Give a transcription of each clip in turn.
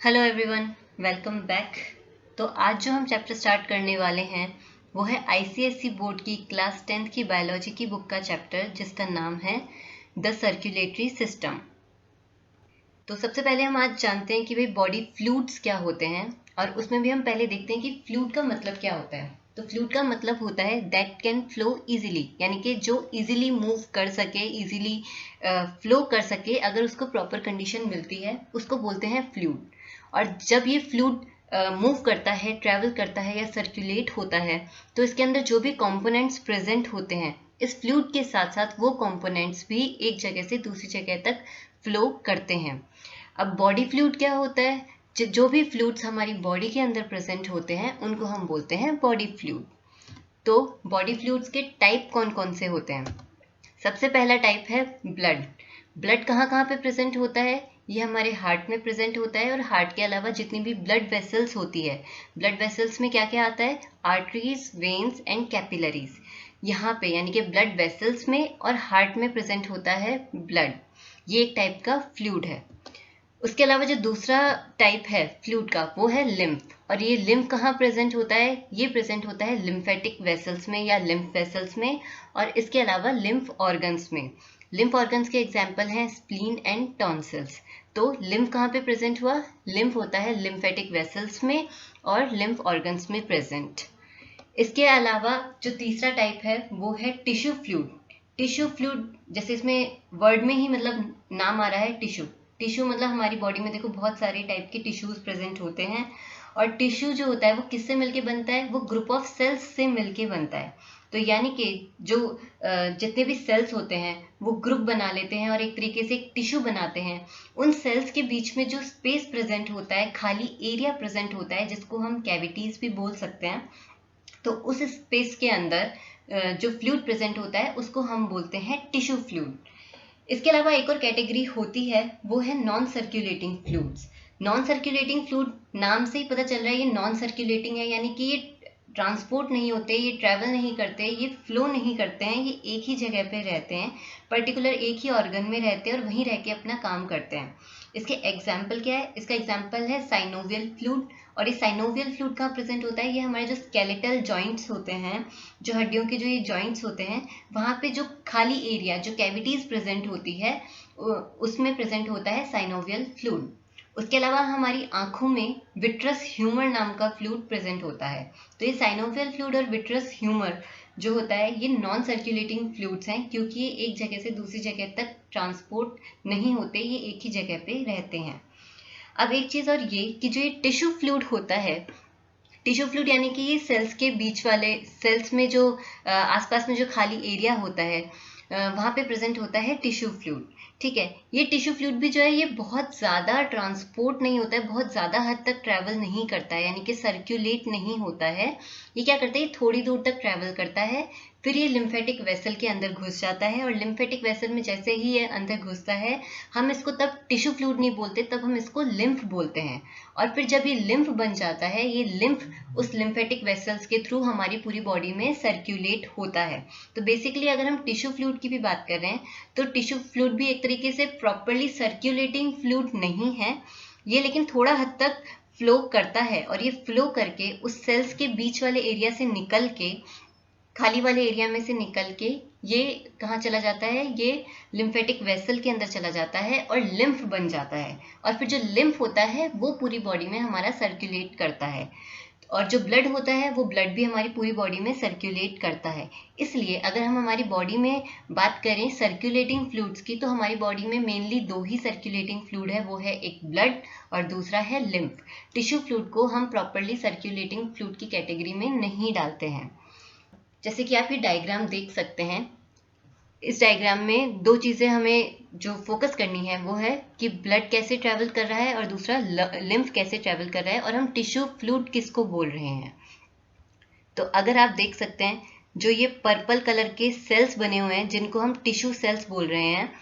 Hello everyone, welcome back. तो आज जो हम चैप्टर स्टार्ट करने वाले हैं वो है आईसीएसई बोर्ड की क्लास 10th की बायोलॉजी की बुक का चैप्टर जिसका नाम है द सर्कुलेटरी सिस्टम। तो सबसे पहले हम आज जानते हैं कि भाई बॉडी फ्लूइड्स क्या होते हैं, और उसमें भी हम पहले देखते हैं कि फ्लूइड का मतलब क्या होता है। तो फ्लूइड का मतलब होता है दैट कैन फ्लो इजीली, यानी कि जो इजीली मूव कर सके, इजीली फ्लो कर सके, अगर उसको प्रॉपर कंडीशन मिलती है उसको बोलते हैं फ्लूइड। और जब ये फ्लूइड मूव करता है, ट्रैवल करता है या सर्कुलेट होता है, तो इसके अंदर जो भी कंपोनेंट्स प्रेजेंट होते हैं इस फ्लूइड के साथ साथ वो कंपोनेंट्स भी एक जगह से दूसरी जगह तक फ्लो करते हैं। अब बॉडी फ्लूइड क्या होता है? जो भी फ्लूइड्स हमारी बॉडी के अंदर प्रेजेंट होते हैं उनको हम बोलते हैं बॉडी फ्लूइड। तो बॉडी फ्लूइड्स के टाइप कौन कौन से होते हैं? सबसे पहला टाइप है ब्लड। ब्लड कहाँ कहाँ पे प्रेजेंट होता है? ये हमारे हार्ट में प्रेजेंट होता है, और हार्ट के अलावा जितनी भी ब्लड वेसल्स होती है, ब्लड वेसल्स में क्या क्या आता है? Arteries, veins and capillaries. यहाँ पे यानी कि ब्लड वेसल्स में और हार्ट में प्रेजेंट होता है ब्लड। ये एक टाइप का फ्लूइड है। उसके अलावा जो दूसरा टाइप है फ्लूइड का वो है लिम्फ। और ये लिम्फ कहाँ प्रेजेंट होता है? ये प्रेजेंट होता है लिम्फेटिक वेसल्स में या लिम्फ वेसल्स में, और इसके अलावा लिम्फ ऑर्गन्स में। लिम्फ ऑर्गन्स के एग्जाम्पल हैं स्प्लीन एंड टॉन्सिल्स। तो लिम्फ कहाँ पे प्रेजेंट हुआ? लिम्फ होता है लिम्फेटिक वेसल्स में और लिम्फ ऑर्गन्स में प्रेजेंट। इसके अलावा जो तीसरा टाइप है वो है टिश्यू फ्लूइड। टिश्यू फ्लूइड, जैसे इसमें वर्ड में ही मतलब नाम आ रहा है टिश्यू। टिश्यू मतलब हमारी बॉडी में देखो बहुत सारे टाइप के टिश्यूज प्रेजेंट होते हैं, और टिश्यू जो होता है वो किससे मिलके बनता है? वो ग्रुप ऑफ सेल्स से मिलके बनता है। तो यानी कि जो जितने भी सेल्स होते हैं वो ग्रुप बना लेते हैं और एक तरीके से एक टिश्यू बनाते हैं। उन सेल्स के बीच में जो स्पेस प्रेजेंट होता है, खाली एरिया प्रेजेंट होता है, जिसको हम कैविटीज भी बोल सकते हैं, तो उस स्पेस के अंदर जो फ्लूइड प्रेजेंट होता है उसको हम बोलते हैं टिश्यू फ्लूइड। इसके अलावा एक और कैटेगरी होती है, वो है non circulating fluids. Non circulating fluid, नाम से ही पता चल रहा है ये नॉन सर्कुलेटिंग है, यानी कि ये ट्रांसपोर्ट नहीं होते, ये ट्रैवल नहीं करते, ये फ्लो नहीं करते हैं, ये एक ही जगह पे रहते हैं, पर्टिकुलर एक ही ऑर्गन में रहते हैं और वहीं रह के अपना काम करते हैं। इसके एग्जाम्पल क्या है? इसका एग्जाम्पल है साइनोवियल फ्लूइड। और ये साइनोवियल फ्लूइड कहाँ प्रेजेंट होता है? ये हमारे जो स्केलेटल जॉइंट्स होते हैं, जो हड्डियों के जो ये जॉइंट्स होते हैं, वहाँ पे जो खाली एरिया, जो कैविटीज प्रेजेंट होती है, उसमें प्रेजेंट होता है साइनोवियल फ्लूइड। उसके अलावा हमारी आंखों में विट्रस ह्यूमर नाम का फ्लूइड प्रेजेंट होता है। तो ये साइनोवियल फ्लूइड और विट्रस ह्यूमर जो होता है ये नॉन सर्कुलेटिंग फ्लूइड्स हैं, क्योंकि ये एक जगह से दूसरी जगह तक ट्रांसपोर्ट नहीं होते, ये एक ही जगह पे रहते हैं। अब एक चीज और ये कि जो ये टिश्यू फ्लूइड होता है, टिश्यू फ्लूइड यानी कि ये सेल्स के बीच वाले, सेल्स में जो आसपास में जो खाली एरिया होता है वहां पे प्रेजेंट होता है टिश्यू फ्लूइड। ठीक है, ये टिश्यू फ्लूइड भी जो है ये बहुत ज्यादा ट्रांसपोर्ट नहीं होता है, बहुत ज्यादा हद तक ट्रैवल नहीं करता है, यानी कि सर्कुलेट नहीं होता है। ये क्या करता है? ये थोड़ी दूर तक ट्रैवल करता है, फिर ये लिम्फेटिक वेसल के अंदर घुस जाता है, और लिम्फेटिक वेसल में जैसे ही ये अंदर घुसता है, हम इसको तब टिश्यू फ्लूइड नहीं बोलते, तब हम इसको लिम्फ बोलते हैं। और फिर जब ये लिम्फ बन जाता है, ये लिम्फ उस लिम्फेटिक वेसल्स के थ्रू हमारी पूरी बॉडी में सर्कुलेट होता है। तो बेसिकली अगर हम टिश्यू फ्लूइड की भी बात कर रहे हैं तो टिश्यू फ्लूइड भी एक तरीके से प्रॉपरली सर्कुलेटिंग फ्लूइड नहीं है ये, लेकिन थोड़ा हद तक फ्लो करता है, और ये फ्लो करके उस सेल्स के बीच वाले एरिया से निकल के, खाली वाले एरिया में से निकल के ये कहाँ चला जाता है? ये लिम्फेटिक वेसल के अंदर चला जाता है और लिम्फ बन जाता है। और फिर जो लिम्फ होता है वो पूरी बॉडी में हमारा सर्कुलेट करता है, और जो ब्लड होता है वो ब्लड भी हमारी पूरी बॉडी में सर्कुलेट करता है। इसलिए अगर हम हमारी बॉडी में बात करें सर्कुलेटिंग फ्लूइड्स की, तो हमारी बॉडी में मेनली दो ही सर्कुलेटिंग फ्लूइड है, वो है एक ब्लड और दूसरा है लिम्फ। टिश्यू फ्लूइड को हम प्रॉपरली सर्कुलेटिंग फ्लूइड की कैटेगरी में नहीं डालते हैं। जैसे कि आप ये डायग्राम देख सकते हैं, इस डायग्राम में दो चीजें हमें जो फोकस करनी है वो है कि ब्लड कैसे ट्रैवल कर रहा है और दूसरा लिम्फ कैसे ट्रैवल कर रहा है, और हम टिश्यू फ्लूइड किसको बोल रहे हैं। तो अगर आप देख सकते हैं जो ये पर्पल कलर के सेल्स बने हुए हैं जिनको हम टिश्यू सेल्स बोल रहे हैं,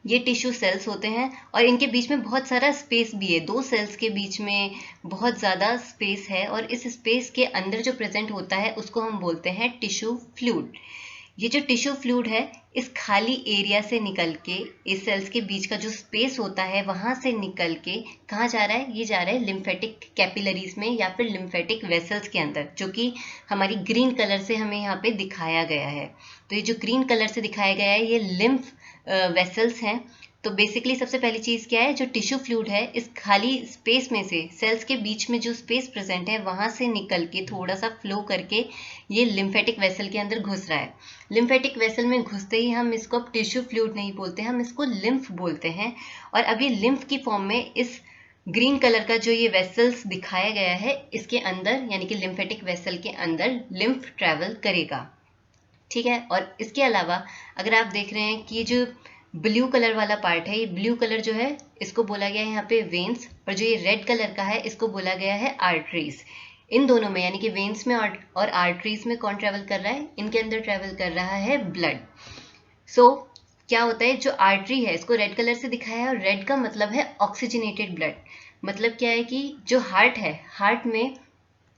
ये टिश्यू सेल्स होते हैं, और इनके बीच में बहुत सारा स्पेस भी है, दो सेल्स के बीच में बहुत ज्यादा स्पेस है, और इस स्पेस के अंदर जो प्रेजेंट होता है उसको हम बोलते हैं टिश्यू फ्लूइड। ये जो टिश्यू फ्लूइड है इस खाली एरिया से निकल के, इस सेल्स के बीच का जो स्पेस होता है वहां से निकल के कहाँ जा रहा है? ये जा रहा है लिम्फेटिक कैपिलरीज में या फिर लिम्फेटिक वेसल्स के अंदर, जो कि हमारी ग्रीन कलर से हमें यहाँ पे दिखाया गया है। तो ये जो ग्रीन कलर से दिखाया गया है ये लिम्फ वेसल्स हैं। तो बेसिकली सबसे पहली चीज क्या है, जो टिश्यू फ्लूइड है इस खाली स्पेस में से, सेल्स के बीच में जो स्पेस प्रेजेंट है वहां से निकल के थोड़ा सा फ्लो करके ये लिम्फेटिक वेसल के अंदर घुस रहा है। लिम्फेटिक वेसल में घुसते ही हम इसको अब टिश्यू फ्लूइड नहीं बोलते, हम इसको लिम्फ बोलते हैं। और अब ये लिम्फ की फॉर्म में इस ग्रीन कलर का जो ये वेसल्स दिखाया गया है इसके अंदर, यानी कि लिम्फेटिक वेसल के अंदर लिम्फ ट्रेवल करेगा। ठीक है। और इसके अलावा अगर आप देख रहे हैं कि ये जो ब्लू कलर वाला पार्ट है, ये ब्लू कलर जो है इसको बोला गया है यहाँ पे वेन्स, और जो ये रेड कलर का है इसको बोला गया है आर्टरीज। इन दोनों में यानी कि वेन्स में और आर्टरीज में कौन ट्रेवल कर रहा है? इनके अंदर ट्रेवल कर रहा है ब्लड। सो क्या होता है, जो आर्टरी है इसको रेड कलर से दिखाया है और रेड का मतलब है ऑक्सीजनेटेड ब्लड। मतलब क्या है कि जो हार्ट है,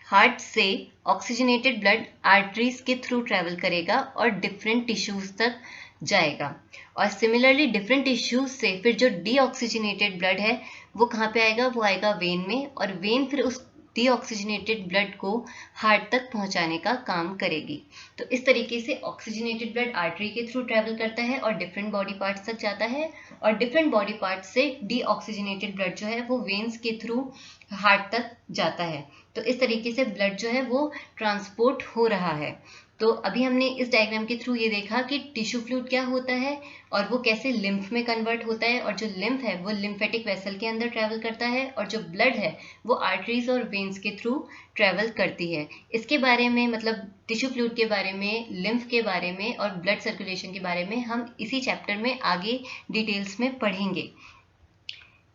हार्ट से ऑक्सीजनेटेड ब्लड आर्टरीज के थ्रू ट्रेवल करेगा और डिफरेंट टिश्यूज तक जाएगा। और सिमिलरली डिफरेंट टिश्यूज से फिर जो डीऑक्सीजनेटेड ब्लड है वो कहाँ पे आएगा? वो आएगा वेन में, और वेन फिर उस डीऑक्सीजनेटेड ब्लड को हार्ट तक पहुंचाने का काम करेगी। तो इस तरीके से ऑक्सीजनेटेड ब्लड आर्टरी के थ्रू ट्रेवल करता है और डिफरेंट बॉडी पार्ट्स तक जाता है, और डिफरेंट बॉडी पार्ट्स से डीऑक्सीजनेटेड ब्लड जो है वो वेन्स के थ्रू हार्ट तक जाता है। तो इस तरीके से ब्लड जो है वो ट्रांसपोर्ट हो रहा है। तो अभी हमने इस डायग्राम के थ्रू ये देखा कि टिश्यू फ्लूइड क्या होता है और वो कैसे लिम्फ में कन्वर्ट होता है, और जो लिम्फ है वो लिम्फेटिक वेसल के अंदर ट्रेवल करता है, और जो ब्लड है वो आर्टरीज और वेन्स के थ्रू ट्रेवल करती है। इसके बारे में, मतलब टिश्यू फ्लूइड के बारे में, लिम्फ के बारे में और ब्लड सर्कुलेशन के बारे में हम इसी चैप्टर में आगे डिटेल्स में पढ़ेंगे।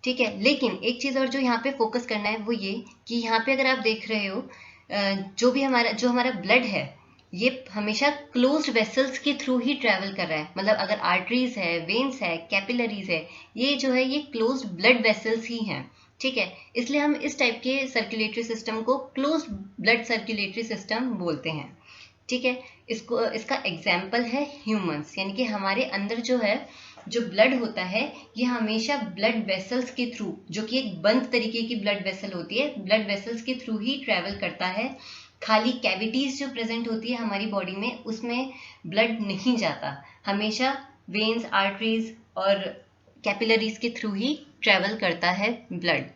ठीक है। लेकिन एक चीज और जो यहाँ पे फोकस करना है वो ये कि यहाँ पे अगर आप देख रहे हो जो हमारा ब्लड है ये हमेशा क्लोज्ड वेसल्स के थ्रू ही ट्रेवल कर रहा है। मतलब अगर आर्टरीज है, वेन्स है, कैपिलरीज है, ये जो है ये क्लोज्ड ब्लड वेसल्स ही हैं। ठीक है। इसलिए हम इस टाइप के सर्कुलेटरी सिस्टम को क्लोज्ड ब्लड सर्कुलेटरी सिस्टम बोलते हैं। ठीक है। इसका एग्जाम्पल है ह्यूमंस, यानी कि हमारे अंदर जो है जो ब्लड होता है ये हमेशा ब्लड वेसल्स के थ्रू, जो कि एक बंद तरीके की ब्लड वेसल होती है, ब्लड वेसल्स के थ्रू ही ट्रेवल करता है। खाली कैविटीज जो प्रेजेंट होती है हमारी बॉडी में उसमें ब्लड नहीं जाता, हमेशा वेन्स, आर्टरीज और कैपिलरीज के थ्रू ही ट्रेवल करता है ब्लड।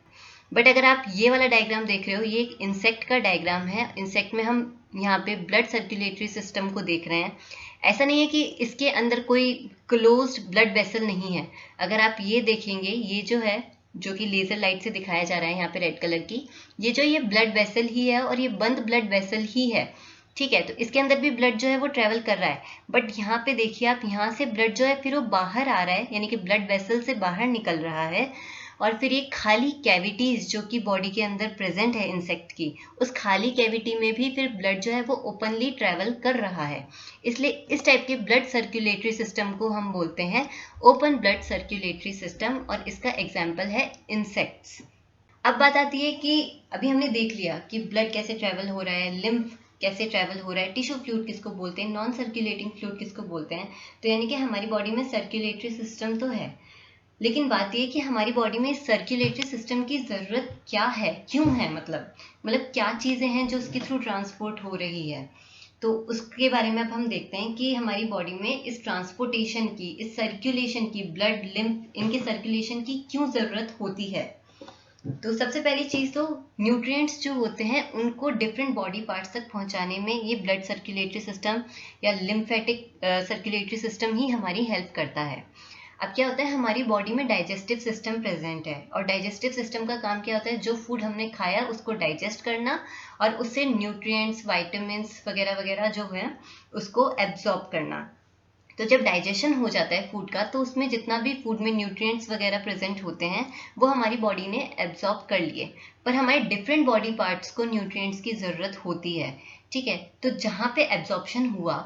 बट अगर आप ये वाला डायग्राम देख रहे हो, ये एक इंसेक्ट का डायग्राम है। इंसेक्ट में हम यहाँ पे ब्लड सर्कुलेटरी सिस्टम को देख रहे हैं। ऐसा नहीं है कि इसके अंदर कोई क्लोज्ड ब्लड वेसल नहीं है। अगर आप ये देखेंगे, ये जो है जो कि लेजर लाइट से दिखाया जा रहा है यहाँ पे रेड कलर की, ये ब्लड वेसल ही है और ये बंद ब्लड वेसल ही है। ठीक है। तो इसके अंदर भी ब्लड जो है वो ट्रेवल कर रहा है, बट यहाँ पे देखिए आप, यहाँ से ब्लड जो है फिर वो बाहर आ रहा है, यानी कि ब्लड वेसल से बाहर निकल रहा है, और फिर ये खाली कैविटीज जो कि बॉडी के अंदर प्रेजेंट है इंसेक्ट की, उस खाली कैविटी में भी फिर ब्लड जो है वो ओपनली ट्रेवल कर रहा है। इसलिए इस टाइप के ब्लड सर्कुलेटरी सिस्टम को हम बोलते हैं ओपन ब्लड सर्कुलेटरी सिस्टम, और इसका एग्जाम्पल है इंसेक्ट्स। अब बात आती है कि अभी हमने देख लिया कि ब्लड कैसे ट्रेवल हो रहा है, लिम्फ कैसे ट्रेवल हो रहा है, टिश्यू फ्लूइड किसको बोलते हैं, नॉन सर्कुलेटिंग फ्लूइड किसको बोलते हैं। तो यानी कि हमारी बॉडी में सर्कुलेटरी सिस्टम तो है, लेकिन बात यह कि हमारी बॉडी में सर्कुलेटरी सिस्टम की जरूरत क्या है, क्यों है, मतलब क्या चीजें हैं जो उसके थ्रू ट्रांसपोर्ट हो रही है। तो उसके बारे में अब हम देखते हैं कि हमारी बॉडी में इस ट्रांसपोर्टेशन की, इस सर्कुलेशन की, ब्लड, लिम्फ, इनके सर्कुलेशन की क्यों जरूरत होती है। तो सबसे पहली चीज तो न्यूट्रिएंट्स जो होते हैं उनको डिफरेंट बॉडी पार्ट्स तक पहुंचाने में ये ब्लड सर्कुलेटरी सिस्टम या लिम्फेटिक सर्कुलेटरी सिस्टम ही हमारी हेल्प करता है। अब क्या होता है, हमारी बॉडी में डाइजेस्टिव सिस्टम प्रेजेंट है, और डाइजेस्टिव सिस्टम का काम क्या होता है, जो फूड हमने खाया उसको डाइजेस्ट करना और उससे न्यूट्रिएंट्स, वाइटामिन्स वगैरह वगैरह जो है उसको एब्जॉर्ब करना। तो जब डाइजेशन हो जाता है फूड का, तो उसमें जितना भी फूड में न्यूट्रिएंट्स वगैरह प्रेजेंट होते हैं वो हमारी बॉडी ने एब्जॉर्ब कर लिए, पर हमारे डिफरेंट बॉडी पार्ट्स को न्यूट्रिएंट्स की जरूरत होती है। ठीक है। तो जहाँ पे एब्जॉर्प्शन हुआ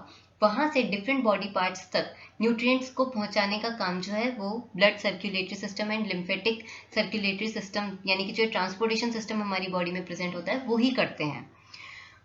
वहां से डिफरेंट बॉडी पार्ट्स तक न्यूट्रिएंट्स को पहुंचाने का काम जो है वो blood circulatory system and lymphatic circulatory system, यानी कि जो ट्रांसपोर्टेशन सिस्टम हमारी बॉडी में प्रेजेंट होता है वो ही करते हैं।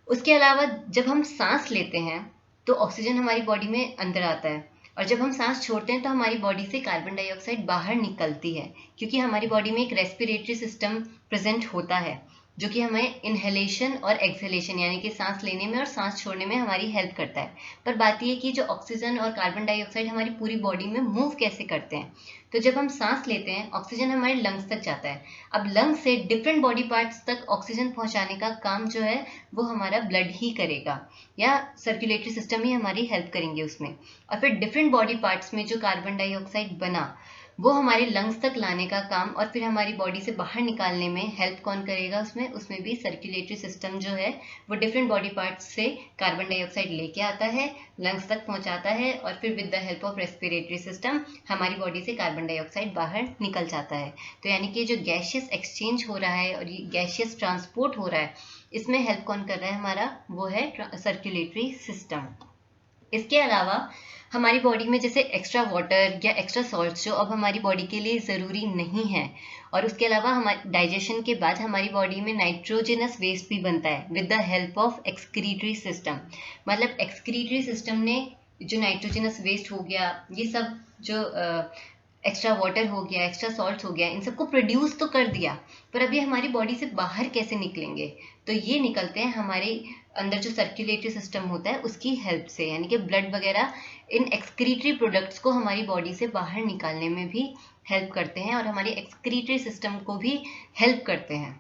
उसके अलावा जब हम सांस लेते हैं तो ऑक्सीजन हमारी बॉडी में अंदर आता है, और जब हम सांस छोड़ते हैं तो हमारी बॉडी से कार्बन डाइऑक्साइड बाहर निकलती है, क्योंकि हमारी बॉडी में एक रेस्पिरेटरी सिस्टम प्रेजेंट होता है जो कि हमें इनहेलेशन और एक्सहेलेशन यानी कि सांस लेने में और सांस छोड़ने में हमारी हेल्प करता है। पर बात यह कि जो ऑक्सीजन और कार्बन डाइऑक्साइड हमारी पूरी बॉडी में मूव कैसे करते हैं, तो जब हम सांस लेते हैं ऑक्सीजन हमारे लंग्स तक जाता है। अब लंग्स से डिफरेंट बॉडी पार्ट्स तक ऑक्सीजन पहुंचाने का काम जो है वो हमारा ब्लड ही करेगा, या सर्कुलेटरी सिस्टम ही हमारी हेल्प करेंगे उसमें। और फिर डिफरेंट बॉडी पार्ट्स में जो कार्बन डाइऑक्साइड बना वो हमारे लंग्स तक लाने का काम और फिर हमारी बॉडी से बाहर निकालने में हेल्प कौन करेगा उसमें भी सर्कुलेटरी सिस्टम जो है वो डिफरेंट बॉडी पार्ट्स से कार्बन डाइऑक्साइड लेके आता है, लंग्स तक पहुंचाता है, और फिर with the help of respiratory system हमारी बॉडी से कार्बन डाइऑक्साइड बाहर निकल जाता है। तो यानी कि जो गैसियस एक्सचेंज हो रहा है और ये गैसियस ट्रांसपोर्ट हो रहा है, इसमें हेल्प कौन कर रहा है हमारा, वो है सर्कुलेटरी सिस्टम। इसके अलावा हमारी बॉडी में जैसे एक्स्ट्रा वाटर या एक्स्ट्रा सॉल्ट्स जो अब हमारी बॉडी के लिए ज़रूरी नहीं है, और उसके अलावा हमारे डाइजेशन के बाद हमारी बॉडी में नाइट्रोजनस वेस्ट भी बनता है with the help of excretory system. मतलब एक्सक्रीटरी सिस्टम ने जो नाइट्रोजनस वेस्ट हो गया, ये सब जो एक्स्ट्रा वाटर हो गया, एक्स्ट्रा सॉल्ट हो गया, इन सबको प्रोड्यूस तो कर दिया, पर अभी हमारी बॉडी से बाहर कैसे निकलेंगे, तो ये निकलते हैं हमारे अंदर जो सर्कुलेटरी सिस्टम होता है उसकी हेल्प से। यानी कि ब्लड वगैरह इन एक्सक्रीटरी प्रोडक्ट्स को हमारी बॉडी से बाहर निकालने में भी हेल्प करते हैं और हमारी एक्सक्रीटरी सिस्टम को भी हेल्प करते हैं।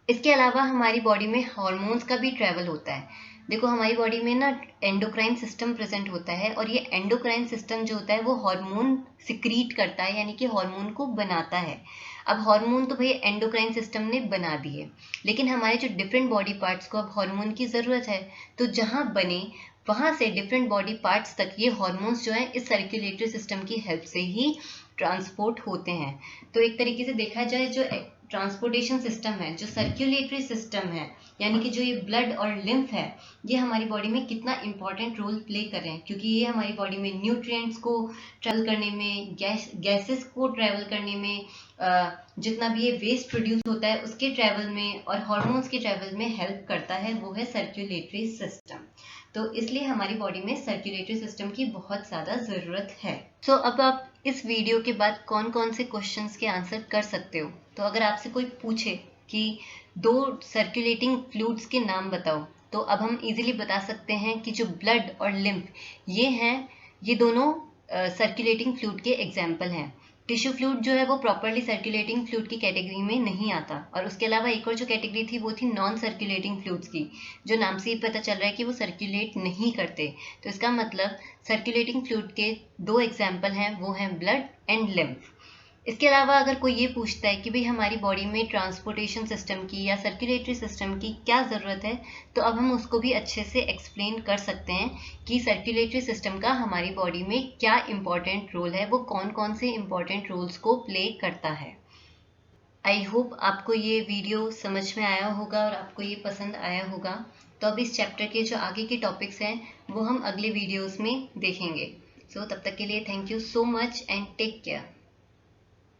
इसके अलावा हमारी बॉडी में हॉर्मोन्स का भी ट्रैवल होता है। देखो हमारी बॉडी में ना एंडोक्राइन सिस्टम प्रेजेंट होता है, और ये एंडोक्राइन सिस्टम जो होता है वो हार्मोन सिक्रीट करता है, यानी कि हार्मोन को बनाता है। अब हार्मोन तो भाई एंडोक्राइन सिस्टम ने बना दिए, लेकिन हमारे जो डिफरेंट बॉडी पार्ट्स को अब हार्मोन की ज़रूरत है, तो जहाँ बने वहाँ से डिफरेंट बॉडी पार्ट्स तक ये हार्मोन्स जो है इस सर्कुलेटरी सिस्टम की हेल्प से ही ट्रांसपोर्ट होते हैं। तो एक तरीके से देखा जाए जो ट्रांसपोर्टेशन सिस्टम है, जो सर्कुलेटरी सिस्टम है, यानी कि जो ये ब्लड और लिम्फ है, ये हमारी बॉडी में कितना इंपॉर्टेंट रोल प्ले कर रहे हैं, क्योंकि ये हमारी बॉडी में न्यूट्रिएंट्स को ट्रैवल करने में, गैसेस को ट्रैवल करने में, जितना भी ये वेस्ट प्रोड्यूस होता है उसके ट्रैवल में और हॉर्मोन्स के ट्रैवल में हेल्प करता है, वो है सर्कुलेटरी सिस्टम। तो इसलिए हमारी बॉडी में सर्कुलेटरी सिस्टम की बहुत ज़्यादा ज़रूरत है। तो अब आप इस वीडियो के बाद कौन कौन से क्वेश्चंस के आंसर कर सकते हो, तो अगर आपसे कोई पूछे कि 2 सर्कुलेटिंग फ्लूइड्स के नाम बताओ, तो अब हम इजीली बता सकते हैं कि जो ब्लड और लिम्फ ये हैं, ये दोनों सर्कुलेटिंग फ्लूइड के एग्जाम्पल हैं। टिश्यू फ्लूइड जो है वो प्रॉपरली सर्कुलेटिंग फ्लूइड की कैटेगरी में नहीं आता, और उसके अलावा एक और जो कैटेगरी थी वो थी नॉन सर्कुलेटिंग फ्लूइड्स की, जो नाम से ही पता चल रहा है कि वो सर्कुलेट नहीं करते। तो इसका मतलब सर्कुलेटिंग फ्लूइड के 2 एग्जाम्पल हैं, वो हैं ब्लड एंड लिम्फ। इसके अलावा अगर कोई ये पूछता है कि भाई हमारी बॉडी में ट्रांसपोर्टेशन सिस्टम की या सर्कुलेटरी सिस्टम की क्या ज़रूरत है, तो अब हम उसको भी अच्छे से एक्सप्लेन कर सकते हैं कि सर्कुलेटरी सिस्टम का हमारी बॉडी में क्या इम्पॉर्टेंट रोल है, वो कौन कौन से इम्पॉर्टेंट रोल्स को प्ले करता है। आई होप आपको ये वीडियो समझ में आया होगा और आपको ये पसंद आया होगा। तो अब इस चैप्टर के जो आगे के टॉपिक्स हैं वो हम अगले वीडियोज़ में देखेंगे। सो तब तक के लिए thank you so much and take care.